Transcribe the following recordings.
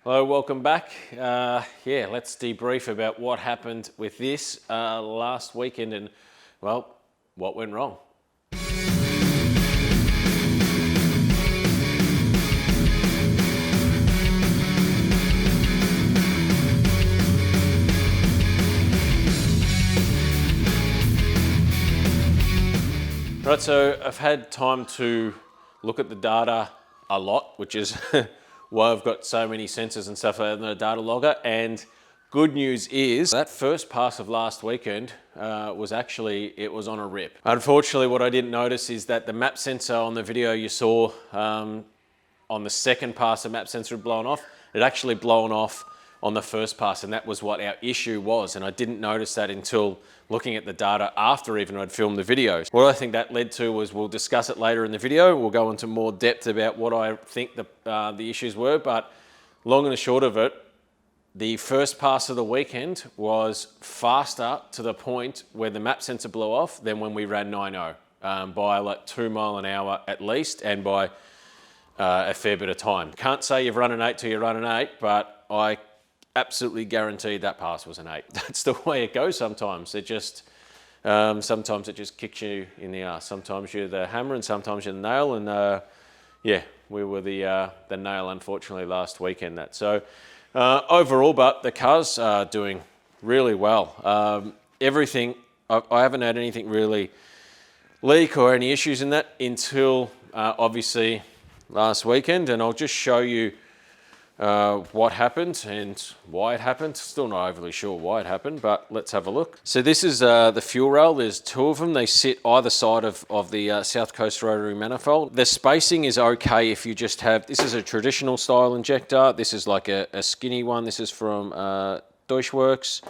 Hello, welcome back. Yeah, let's debrief about what happened with this last weekend and, well, what went wrong. Right, so I've had time to look at the data a lot, which is why I've got so many sensors and stuff in the data logger. And good news is that first pass of last weekend was on a rip. Unfortunately, what I didn't notice is that the map sensor on the video you saw on the second pass, the map sensor had blown off. It actually blown off on the first pass, and that was what our issue was. And I didn't notice that until looking at the data after even I'd filmed the video. What I think that led to was, we'll discuss it later in the video. We'll go into more depth about what I think the issues were, but long and the short of it, the first pass of the weekend was faster to the point where the map sensor blew off than when we ran 9.0 by like 2 miles an hour at least, and by a fair bit of time. Can't say you've run an 8 till you run an 8, but I absolutely guaranteed that pass was an 8. That's the way it goes sometimes. It just, sometimes it just kicks you in the ass. Sometimes you're the hammer and sometimes you're the nail, and yeah, we were the nail, unfortunately, last weekend. So overall, but the car's doing really well. Everything, I haven't had anything really leak or any issues in that until obviously last weekend, and I'll just show you what happened and why it happened. Still not overly sure why it happened, but let's have a look. So this is the fuel rail. There's two of them. They sit either side of the South Coast rotary manifold. The spacing is okay if you just have, this is a traditional style injector. This is like a skinny one. This is from Deutschwerks.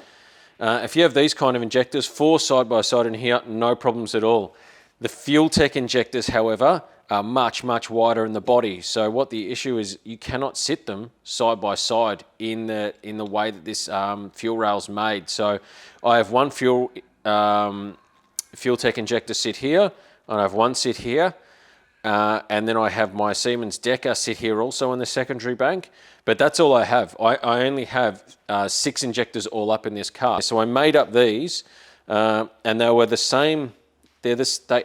If you have these kind of injectors, 4 side by side in here, no problems at all. The Fuel Tech injectors, however, are much, much wider in the body. So what the issue is, you cannot sit them side by side in the way that this fuel rail's made. So I have one Fuel Tech injector sit here, and I have one sit here, and then I have my Siemens Decker sit here also in the secondary bank. But that's all I have. I only have 6 injectors all up in this car. So I made up these, and they were the same. They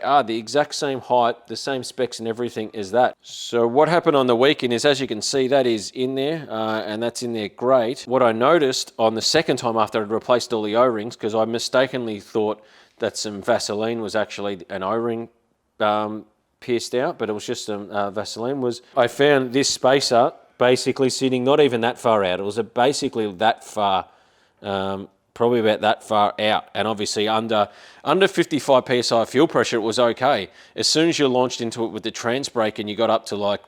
are the exact same height, the same specs and everything as that. So what happened on the weekend is, as you can see, that is in there, and that's in there great. What I noticed on the second time after I'd replaced all the O-rings, because I mistakenly thought that some Vaseline was actually an O-ring pierced out, but it was just some Vaseline, was I found this spacer basically sitting not even that far out. It was basically that far, probably about that far out, and obviously under 55 psi fuel pressure it was okay. As soon as you launched into it with the trans brake and you got up to like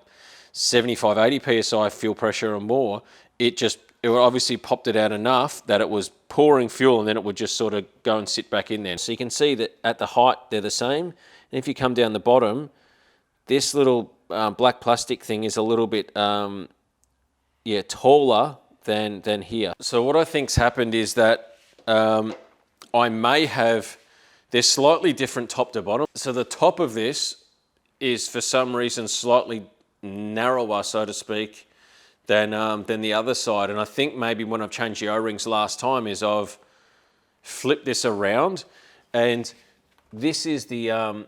75, 80 psi fuel pressure or more, it obviously popped it out enough that it was pouring fuel, and then it would just sort of go and sit back in there. So you can see that at the height they're the same, and if you come down the bottom, this little black plastic thing is a little bit taller than here. So what I think's happened is that I may have, they're slightly different top to bottom. So the top of this is for some reason slightly narrower, so to speak, than the other side. And I think maybe when I've changed the O-rings last time is I've flipped this around, and this is the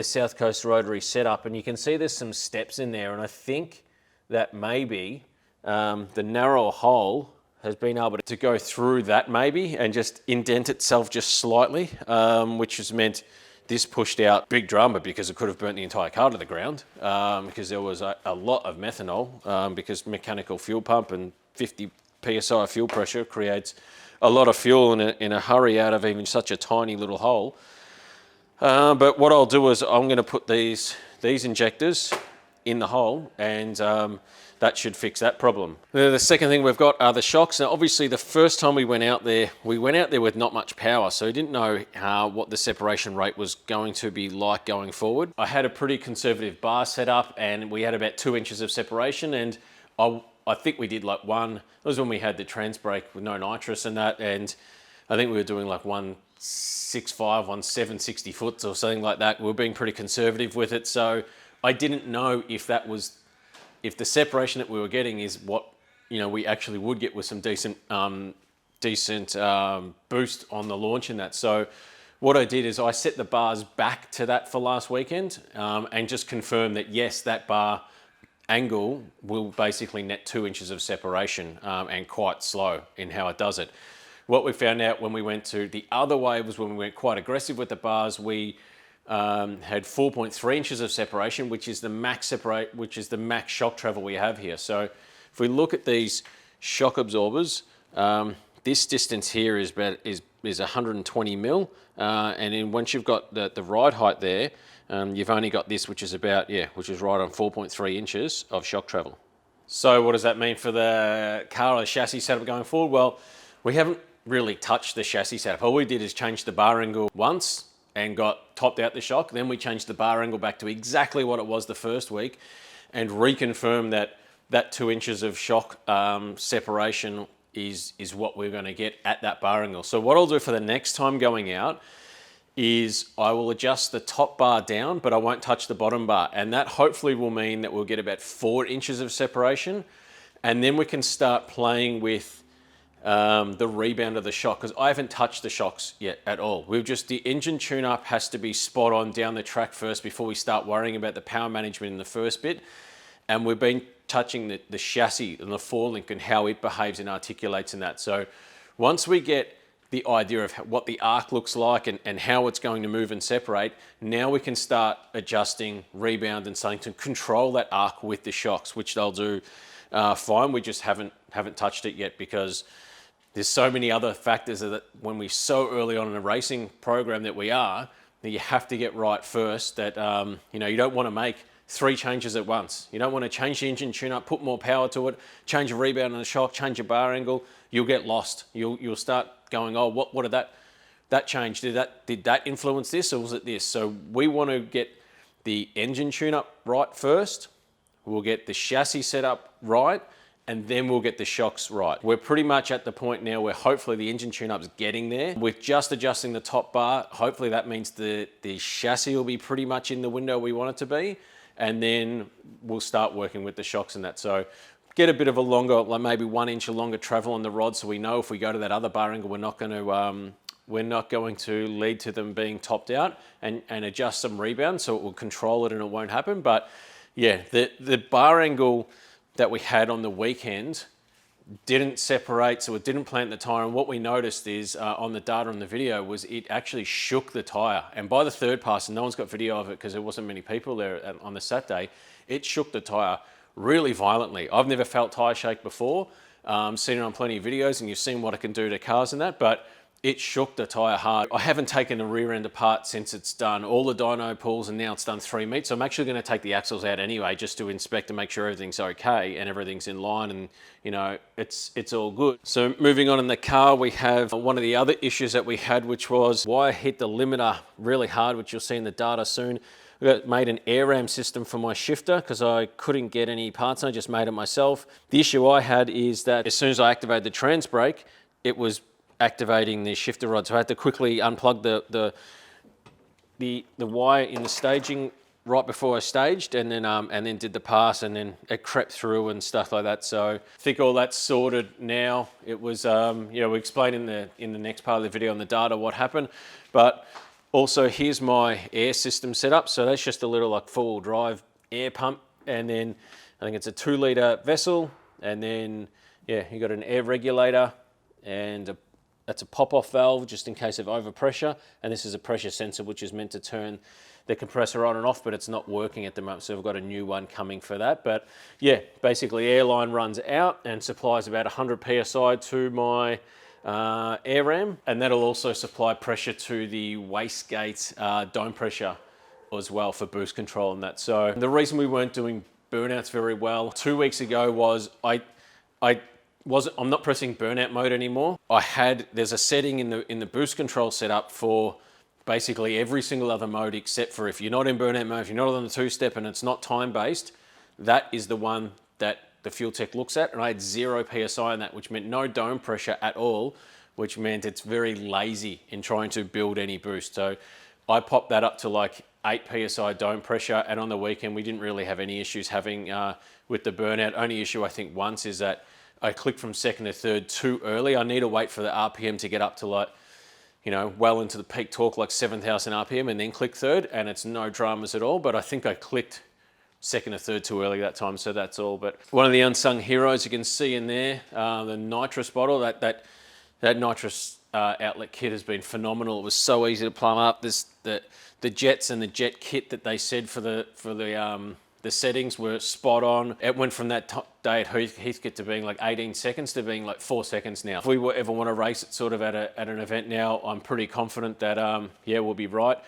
South Coast rotary setup, and you can see there's some steps in there, and I think that maybe the narrower hole has been able to go through that maybe and just indent itself just slightly, which has meant this pushed out big drama, because it could have burnt the entire car to the ground, because there was a lot of methanol, because mechanical fuel pump and 50 psi fuel pressure creates a lot of fuel in a hurry out of even such a tiny little hole. But what I'll do is I'm going to put these injectors in the hole, and that should fix that problem. The second thing we've got are the shocks. Now, obviously, the first time we went out there with not much power, so we didn't know what the separation rate was going to be like going forward. I had a pretty conservative bar set up, and we had about 2 inches of separation, and I think we did like one. That was when we had the trans brake with no nitrous and that, and I think we were doing like 165, 1760 foot or something like that. We were being pretty conservative with it, so I didn't know if the separation that we were getting is what we actually would get with some decent boost on the launch in that. So what I did is I set the bars back to that for last weekend and just confirmed that yes, that bar angle will basically net 2 inches of separation and quite slow in how it does it. What we found out when we went to the other way was when we went quite aggressive with the bars, we had 4.3 inches of separation, which is the max shock travel we have here. So if we look at these shock absorbers, this distance here is 120 mil, and then once you've got the ride height there, you've only got this, which is right on 4.3 inches of shock travel. So what does that mean for the car or the chassis setup going forward? Well, we haven't really touched the chassis setup. All we did is change the bar angle once and got topped out the shock. Then we changed the bar angle back to exactly what it was the first week and reconfirmed that 2 inches of shock separation is what we're going to get at that bar angle. So what I'll do for the next time going out is I will adjust the top bar down, but I won't touch the bottom bar. And that hopefully will mean that we'll get about 4 inches of separation. And then we can start playing with the rebound of the shock, because I haven't touched the shocks yet at all. The engine tune-up has to be spot on down the track first before we start worrying about the power management in the first bit. And we've been touching the chassis and the forelink and how it behaves and articulates in that. So once we get the idea of what the arc looks like and how it's going to move and separate, now we can start adjusting rebound and starting to control that arc with the shocks, which they'll do fine. We just haven't touched it yet because there's so many other factors that when we're so early on in a racing program that we are, that you have to get right first, that you don't want to make 3 changes at once. You don't want to change the engine tune-up, put more power to it, change a rebound on the shock, change a bar angle. You'll get lost. You'll start going, oh, what did that change? Did that influence this, or was it this? So we want to get the engine tune-up right first. We'll get the chassis set up right, and then we'll get the shocks right. We're pretty much at the point now where hopefully the engine tune-up's getting there. With just adjusting the top bar, hopefully that means the chassis will be pretty much in the window we want it to be, and then we'll start working with the shocks and that. So get a bit of a longer, like maybe 1 inch longer travel on the rod, so we know if we go to that other bar angle, we're not going to lead to them being topped out, and adjust some rebound so it will control it and it won't happen. But yeah, the bar angle that we had on the weekend didn't separate, so it didn't plant the tire. And what we noticed is on the data on the video was it actually shook the tire. And by the third pass, and no one's got video of it because there wasn't many people there on the Saturday, it shook the tire really violently. I've never felt tire shake before. Seen it on plenty of videos, and you've seen what it can do to cars and that, but it shook the tire hard. I haven't taken the rear end apart since it's done all the dyno pulls, and now it's done 3 meets. So I'm actually going to take the axles out anyway, just to inspect and make sure everything's okay and everything's in line, and it's all good. So moving on in the car, we have one of the other issues that we had, which was why I hit the limiter really hard, which you'll see in the data soon. I made an air ram system for my shifter because I couldn't get any parts, and I just made it myself. The issue I had is that as soon as I activated the trans brake, it was activating the shifter rod, so I had to quickly unplug the wire in the staging right before I staged, and then did the pass, and then it crept through and stuff like that. So I think all that's sorted now. It was we explain in the next part of the video on the data what happened, but also here's my air system set up. So that's just a little like 4-wheel drive air pump, and then I think it's a 2-litre vessel, and then you got an air regulator, and that's a pop-off valve just in case of overpressure, and this is a pressure sensor which is meant to turn the compressor on and off, but it's not working at the moment, so we've got a new one coming for that. But yeah, basically airline runs out and supplies about 100 psi to my air ram, and that'll also supply pressure to the wastegate dome pressure as well for boost control and that. So the reason we weren't doing burnouts very well 2 weeks ago was I'm not pressing burnout mode anymore. There's a setting in the boost control setup for basically every single other mode, except for if you're not in burnout mode, if you're not on the 2-step and it's not time-based, that is the one that the fuel tech looks at. And I had 0 PSI in that, which meant no dome pressure at all, which meant it's very lazy in trying to build any boost. So I popped that up to like 8 PSI dome pressure, and on the weekend we didn't really have any issues having with the burnout. Only issue I think once is that I clicked from second to third too early. I need to wait for the RPM to get up to like, well into the peak torque, like 7,000 RPM, and then click third, and it's no dramas at all. But I think I clicked second or third too early that time, so that's all. But one of the unsung heroes you can see in there, the nitrous bottle, that nitrous outlet kit has been phenomenal. It was so easy to plumb up. The jets and the jet kit that they said for the settings were spot on. It went from that day at Heathcote to being like 18 seconds to being like 4 seconds now. If we ever want to race it sort of at an event now, I'm pretty confident that we'll be right.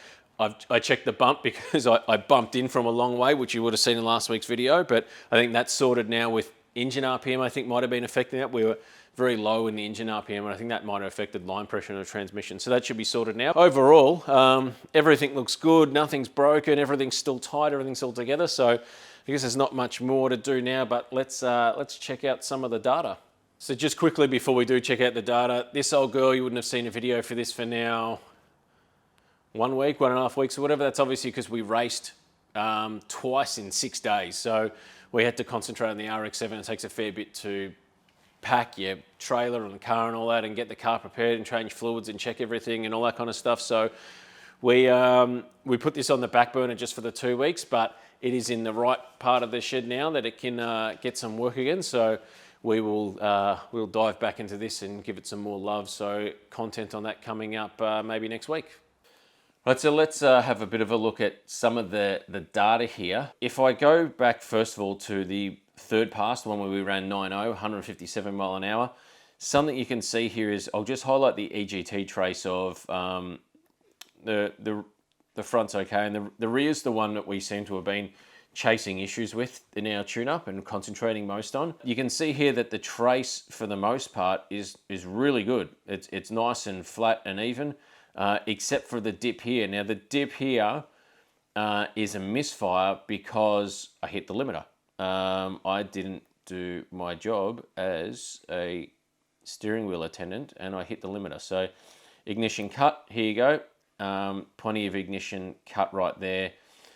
I checked the bump because I bumped in from a long way, which you would have seen in last week's video, but I think that's sorted now with engine RPM. I think might have been affecting that. We were very low in the engine RPM, and I think that might have affected line pressure in the transmission. So that should be sorted now. Overall, everything looks good. Nothing's broken. Everything's still tight. Everything's still together. So I guess there's not much more to do now, but let's check out some of the data. So just quickly before we do check out the data, this old girl, you wouldn't have seen a video for this for now 1 week, 1.5 weeks or whatever. That's obviously because we raced twice in 6 days. So we had to concentrate on the RX-7. It takes a fair bit to pack your trailer and the car and all that, and get the car prepared and change fluids and check everything and all that kind of stuff. So we put this on the back burner just for the 2 weeks, but it is in the right part of the shed now that it can get some work again. So we'll dive back into this and give it some more love. So content on that coming up maybe next week. Right, so let's have a bit of a look at some of the data here. If I go back first of all to the third pass, the one where we ran 9.0, 157 mile an hour, something you can see here is, I'll just highlight the EGT trace of the front's okay, and the rear's the one that we seem to have been chasing issues with in our tune-up and concentrating most on. You can see here that the trace, for the most part, is really good. It's nice and flat and even, except for the dip here. Now, the dip here is a misfire because I hit the limiter. I didn't do my job as a steering wheel attendant, and I hit the limiter. So ignition cut, here you go. Plenty of ignition cut right there.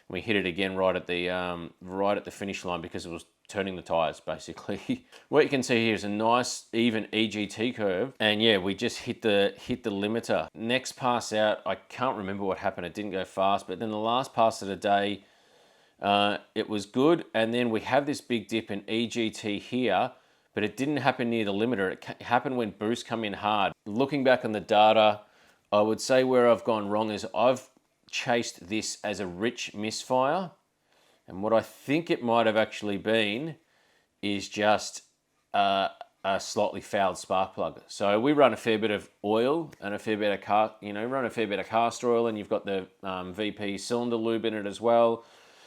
We hit it again right at the finish line because it was turning the tires, basically. What you can see here is a nice even EGT curve, and yeah, we just hit the limiter. Next pass out, I can't remember what happened. It didn't go fast, but then the last pass of the day, it was good, and then we have this big dip in EGT here, but it didn't happen near the limiter. It happened when boost come in hard. Looking back on the data, I would say where I've gone wrong is I've chased this as a rich misfire, and what I think it might have actually been is just a slightly fouled spark plug. So we run a fair bit of oil and a fair bit of run a fair bit of castor oil, and you've got the VP cylinder lube in it as well.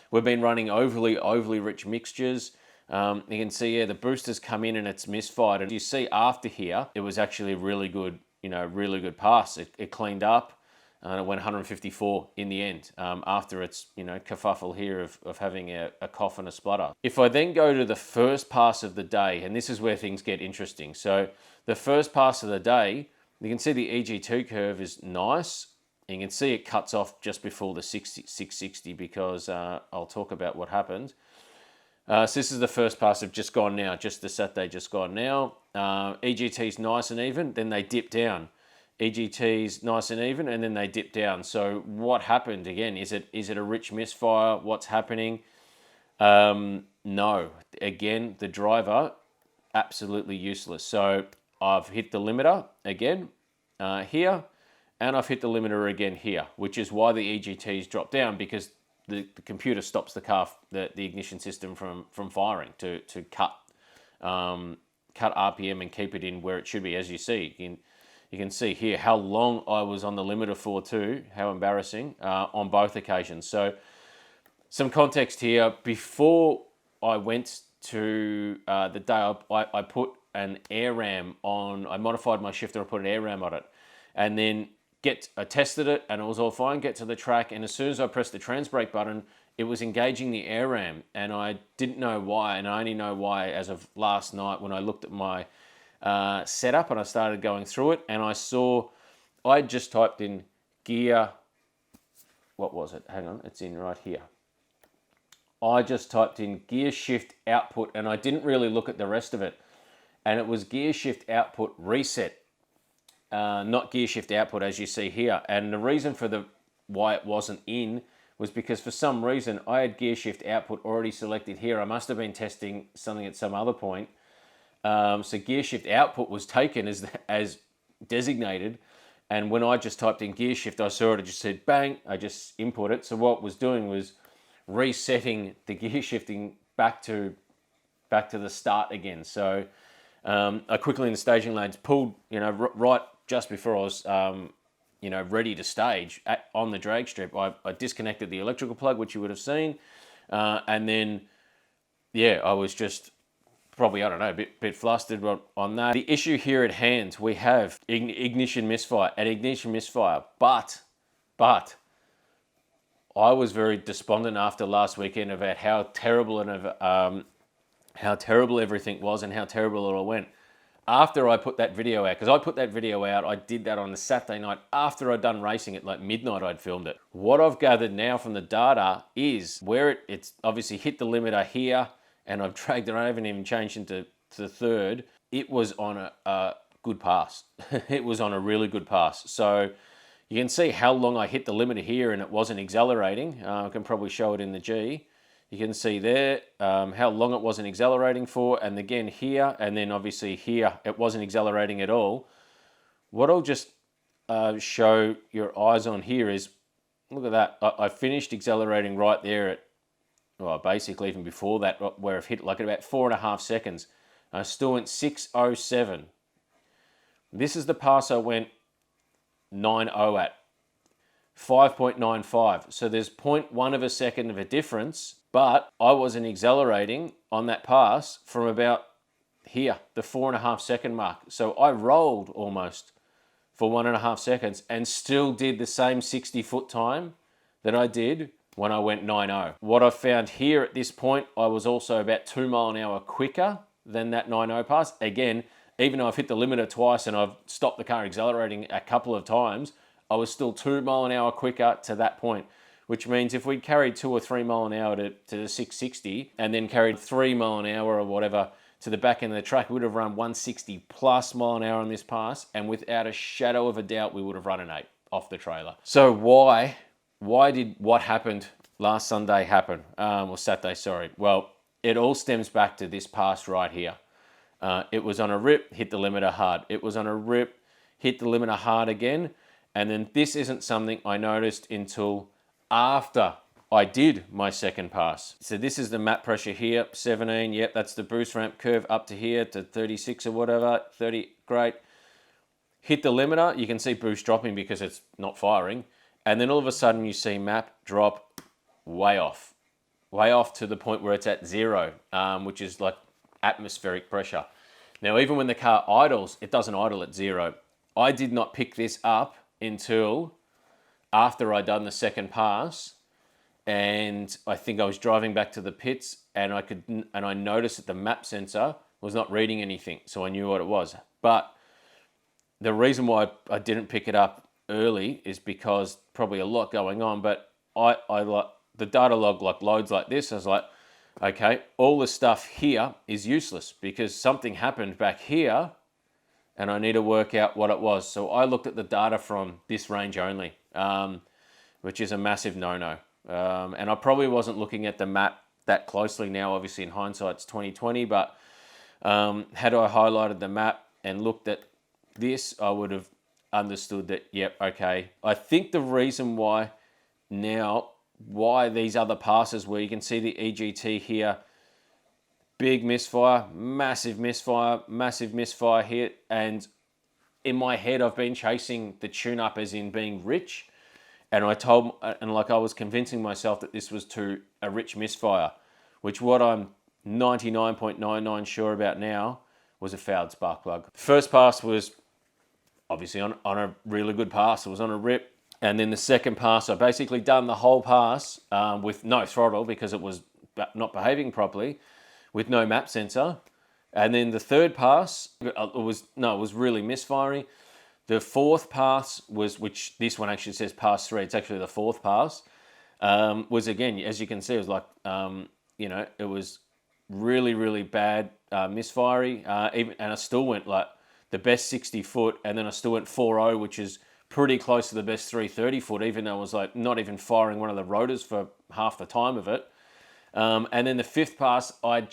We've been running overly rich mixtures. You can see, yeah, the booster's come in and it's misfired. And you see after here, it was actually a really good pass. It cleaned up. And it went 154 in the end, after its kerfuffle here of having a cough and a splutter. If I then go to the first pass of the day, and this is where things get interesting. So the first pass of the day, you can see the EG2 curve is nice. You can see it cuts off just before the 660 because I'll talk about what happened. So this is the first pass of just gone now, just the Saturday just gone now. EGT's nice and even, then they dip down. EGT's nice and even, and then they dip down. So what happened again? Is it a rich misfire? What's happening? No. Again, the driver, absolutely useless. So I've hit the limiter again here, and I've hit the limiter again here, which is why the EGT's dropped down, because the computer stops the car, the ignition system from firing to cut RPM and keep it in where it should be. As you see, you can see here how long I was on the limiter for too, how embarrassing, on both occasions. So some context here. Before I went to the day, I put an air ram on, I modified my shifter, I put an air ram on it. And then I tested it and it was all fine, get to the track, and as soon as I pressed the trans brake button, it was engaging the air ram, and I didn't know why, and I only know why as of last night when I looked at my setup and I started going through it, and I just typed in gear, what was it? Hang on, it's in right here. I just typed in gear shift output, and I didn't really look at the rest of it. and it was gear shift output reset, not gear shift output as you see here. And the reason for why it wasn't in was because for some reason I had gear shift output already selected here. I must have been testing something at some other point. So gear shift output was taken as designated. And when I just typed in gear shift, I saw it just said bang, I just input it. So what it was doing was resetting the gear shifting back to the start again. So I quickly in the staging lanes pulled, right just before I was, ready to stage on the drag strip. I disconnected the electrical plug, which you would have seen. And then, I was just probably, I don't know, a bit flustered on that. The issue here at hand, we have ignition misfire, but I was very despondent after last weekend about how terrible everything was and how terrible it all went. After I put that video out, because I put that video out, I did that on the Saturday night after I'd done racing at like midnight. I'd filmed it. What I've gathered now from the data is where it's obviously hit the limiter here, and I've dragged it. I haven't even changed into the third. It was on a good pass. It was on a really good pass. So you can see how long I hit the limiter here and it wasn't accelerating. I can probably show it in the G. You can see there how long it wasn't accelerating for, and again here, and then obviously here, it wasn't accelerating at all. What I'll just show your eyes on here is, look at that. I finished accelerating right there at, well, basically even before that, where I've hit like at about 4.5 seconds. I still went 6:07. This is the pass I went 9:0 at. 5.95. So there's 0.1 of a second of a difference, but I wasn't accelerating on that pass from about here, the 4.5 second mark. So I rolled almost for 1.5 seconds and still did the same 60-foot time that I did when I went 9.0. What I found here at this point, I was also about 2 miles an hour quicker than that 9.0 pass. Again, even though I've hit the limiter twice and I've stopped the car accelerating a couple of times, I was still 2 miles an hour quicker to that point, which means if we'd carried 2 or 3 miles an hour to the 660 and then carried 3 miles an hour or whatever to the back end of the track, we would have run 160 plus mile an hour on this pass, and without a shadow of a doubt, we would have run an 8 off the trailer. So why did what happened last Sunday happen? Or Saturday, sorry. Well, it all stems back to this pass right here. It was on a rip, hit the limiter hard. It was on a rip, hit the limiter hard again. And then this isn't something I noticed until after I did my second pass. So this is the map pressure here, 17. Yep, that's the boost ramp curve up to here to 36 or whatever, 30, great. Hit the limiter, you can see boost dropping because it's not firing. And then all of a sudden you see map drop way off to the point where it's at 0, which is like atmospheric pressure. Now, even when the car idles, it doesn't idle at 0. I did not pick this up until after I'd done the second pass, and I think I was driving back to the pits, and I noticed that the map sensor was not reading anything, so I knew what it was. But the reason why I didn't pick it up early is because probably a lot going on, but I like the data log like loads like this. I was like, okay, all the stuff here is useless because something happened back here and I need to work out what it was. So I looked at the data from this range only, which is a massive no-no. And I probably wasn't looking at the map that closely now. Obviously, in hindsight, it's 2020. But had I highlighted the map and looked at this, I would have understood that, yep, okay. I think the reason why these other passes where you can see the EGT here, big misfire, massive misfire here. And in my head, I've been chasing the tune-up as in being rich. And I was convincing myself that this was to a rich misfire, which what I'm 99.99 sure about now was a fouled spark plug. First pass was obviously on a really good pass. It was on a rip. And then the second pass, I basically done the whole pass with no throttle because it was not behaving properly, with no map sensor. And then the third pass, it was really misfiring. The fourth pass was, which this one actually says pass 3, it's actually the fourth pass, was again, as you can see, it was like, it was really, really bad misfirey, and I still went like the best 60 foot, and then I still went 4.0, which is pretty close to the best 330 foot, even though I was like not even firing one of the rotors for half the time of it. And then the fifth pass, I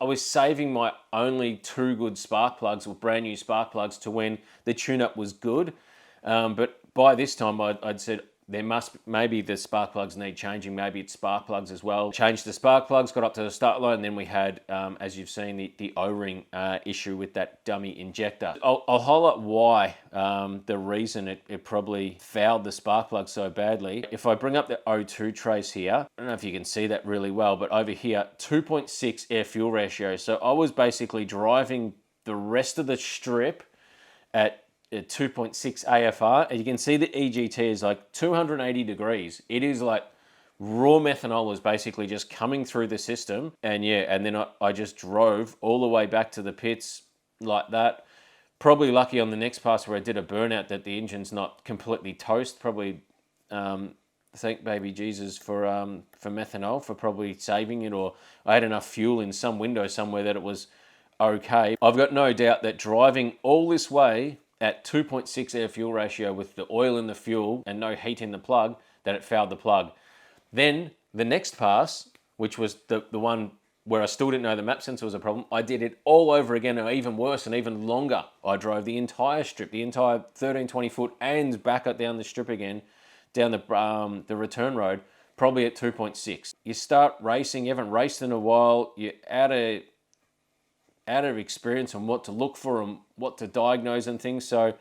was saving my only two good spark plugs, or brand new spark plugs, to when the tune-up was good. But by this time, I'd said, maybe the spark plugs need changing. Maybe it's spark plugs as well. Changed the spark plugs, got up to the start line, and then we had, as you've seen, the O-ring issue with that dummy injector. I'll highlight why, the reason it probably fouled the spark plug so badly. If I bring up the O2 trace here, I don't know if you can see that really well, but over here, 2.6 air-fuel ratio. So I was basically driving the rest of the strip at 2.6 AFR, and you can see the EGT is like 280 degrees. It is like raw methanol is basically just coming through the system, and then I just drove all the way back to the pits like that. Probably lucky on the next pass where I did a burnout that the engine's not completely toast. Probably thank baby Jesus for methanol for probably saving it, or I had enough fuel in some window somewhere that it was okay. I've got no doubt that driving all this way at 2.6 air fuel ratio with the oil in the fuel and no heat in the plug, that it fouled the plug. Then the next pass, which was the one where I still didn't know the map sensor was a problem, I did it all over again, or even worse and even longer. I drove the entire strip, the entire 13, 20 foot, and back up down the strip again, down the return road, probably at 2.6. You start racing, you haven't raced in a while, you're out of experience on what to look for and what to diagnose and things. So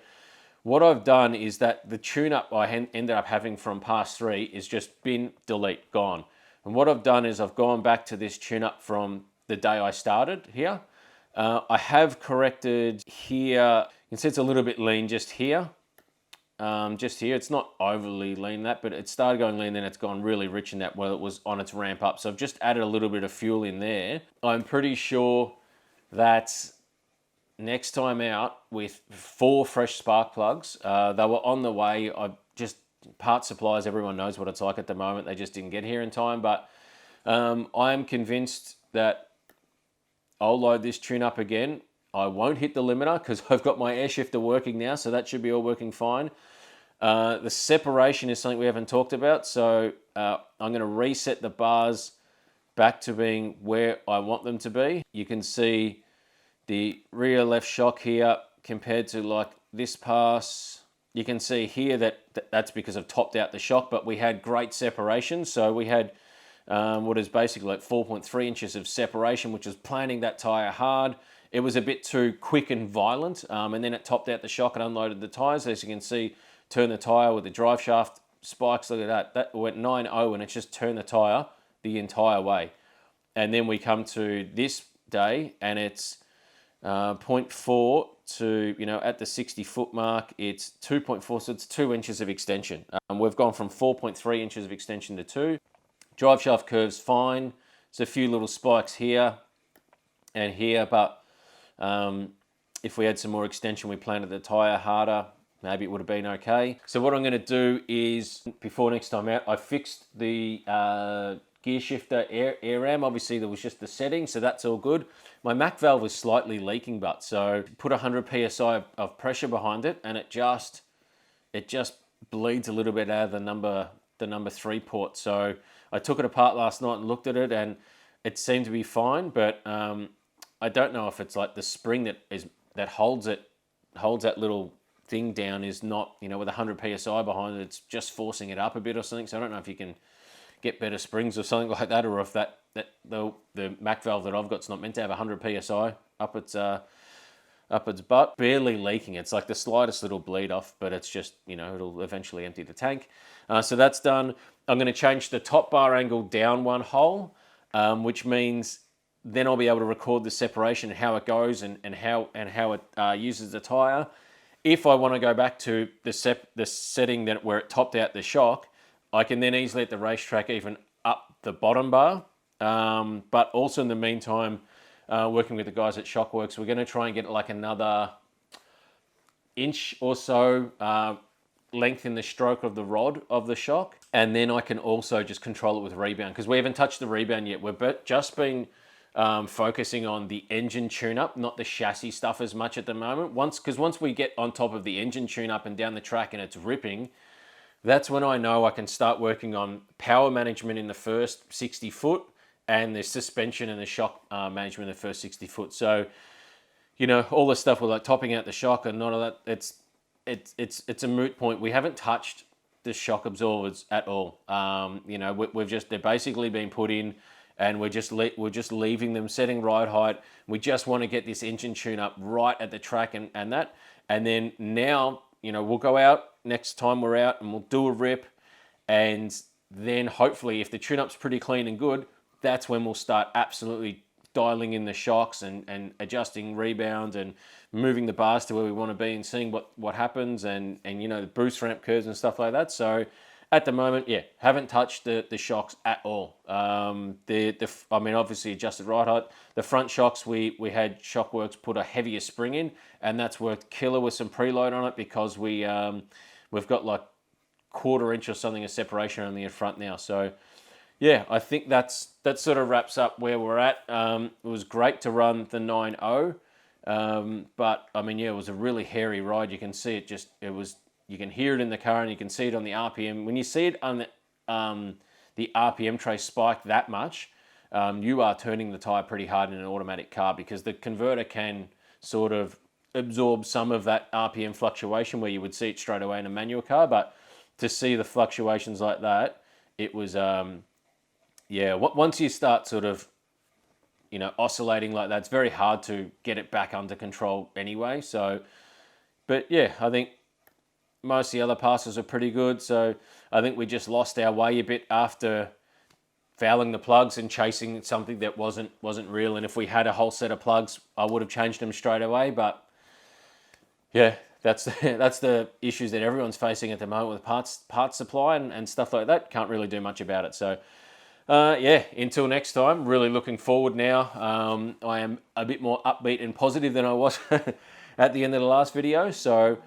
what I've done is that the tune-up I ended up having from pass 3 is just bin, delete, gone. And what I've done is I've gone back to this tune-up from the day I started here. I have corrected here. You can see it's a little bit lean just here. Just here, it's not overly lean that, but it started going lean, then it's gone really rich in that while it was on its ramp up. So I've just added a little bit of fuel in there. I'm pretty sure that next time out with 4 fresh spark plugs, they were on the way. Part supplies, everyone knows what it's like at the moment. They just didn't get here in time, but I'm convinced that I'll load this tune up again. I won't hit the limiter because I've got my air shifter working now, so that should be all working fine. The separation is something we haven't talked about, so I'm going to reset the bars back to being where I want them to be. You can see the rear left shock here compared to like this pass. You can see here that's because I've topped out the shock, but we had great separation. So we had what is basically like 4.3 inches of separation, which was planting that tyre hard. It was a bit too quick and violent, and then it topped out the shock and unloaded the tyres. As you can see, turn the tyre with the drive shaft spikes. Look at that. That went 9.0 and it's just turned the tyre the entire way. And then we come to this day and it's 0.4 to, at the 60 foot mark, it's 2.4, so it's 2 inches of extension. We've gone from 4.3 inches of extension to 2. Drive shaft curve's fine. There's a few little spikes here and here, but if we had some more extension, we planted the tyre harder, maybe it would have been okay. So what I'm going to do is, before next time out, I fixed the gear shifter air ram. Obviously there was just the setting, so that's all good. My Mac valve was slightly leaking, but so put 100 psi of pressure behind it, and it just bleeds a little bit out of the number 3 port. So I took it apart last night and looked at it, and it seemed to be fine, but I don't know if it's like the spring that holds that little thing down is not, with 100 psi behind it, it's just forcing it up a bit or something. So I don't know if you can get better springs or something like that, or if the Mac valve that I've got is not meant to have 100 psi up its butt. Barely leaking. It's like the slightest little bleed off, but it's just, it'll eventually empty the tank. So that's done. I'm going to change the top bar angle down 1 hole, which means then I'll be able to record the separation and how it goes and how it uses the tire. If I want to go back to the setting where it topped out the shock, I can then easily at the racetrack even up the bottom bar. But also in the meantime, working with the guys at Shockworks, we're going to try and get like another inch or so lengthen the stroke of the rod of the shock. And then I can also just control it with rebound, because we haven't touched the rebound yet. We've just been focusing on the engine tune-up, not the chassis stuff as much at the moment. Because once we get on top of the engine tune-up and down the track and it's ripping, that's when I know I can start working on power management in the first 60 foot and the suspension and the shock management in the first 60 foot. So, you know, all the stuff with like topping out the shock and none of that, it's a moot point. We haven't touched the shock absorbers at all. You know, they're basically been put in, and we're just leaving them setting ride height. We just want to get this engine tune up right at the track and that. And then now, you know, we'll go out next time we're out and we'll do a rip. And then hopefully if the tune up's pretty clean and good, that's when we'll start absolutely dialing in the shocks and adjusting rebound and moving the bars to where we want to be and seeing what happens and you know, the boost ramp curves and stuff like that. So at the moment, yeah, haven't touched the shocks at all. I mean, obviously adjusted ride height. The front shocks, we had Shockworks put a heavier spring in, and that's worked killer with some preload on it because we've got like 1/4 inch or something of separation on the front now. So yeah, I think that sort of wraps up where we're at. It was great to run the 9.0, but I mean, yeah, it was a really hairy ride. You can see you can hear it in the car and you can see it on the RPM. When you see it on the RPM trace spike that much, you are turning the tire pretty hard in an automatic car because the converter can sort of absorb some of that RPM fluctuation where you would see it straight away in a manual car. But to see the fluctuations like that, it was, yeah, once you start sort of, you know, oscillating like that, it's very hard to get it back under control anyway. So, but yeah, I think most of the other passes are pretty good. So I think we just lost our way a bit after fouling the plugs and chasing something that wasn't real. And if we had a whole set of plugs, I would have changed them straight away. But yeah, that's the issues that everyone's facing at the moment with parts supply and stuff like that. Can't really do much about it. So yeah, until next time, really looking forward now. I am a bit more upbeat and positive than I was at the end of the last video. So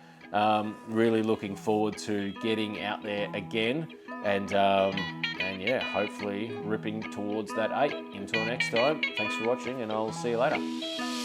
really looking forward to getting out there again and yeah, hopefully ripping towards that 8. Until next time, thanks for watching and I'll see you later.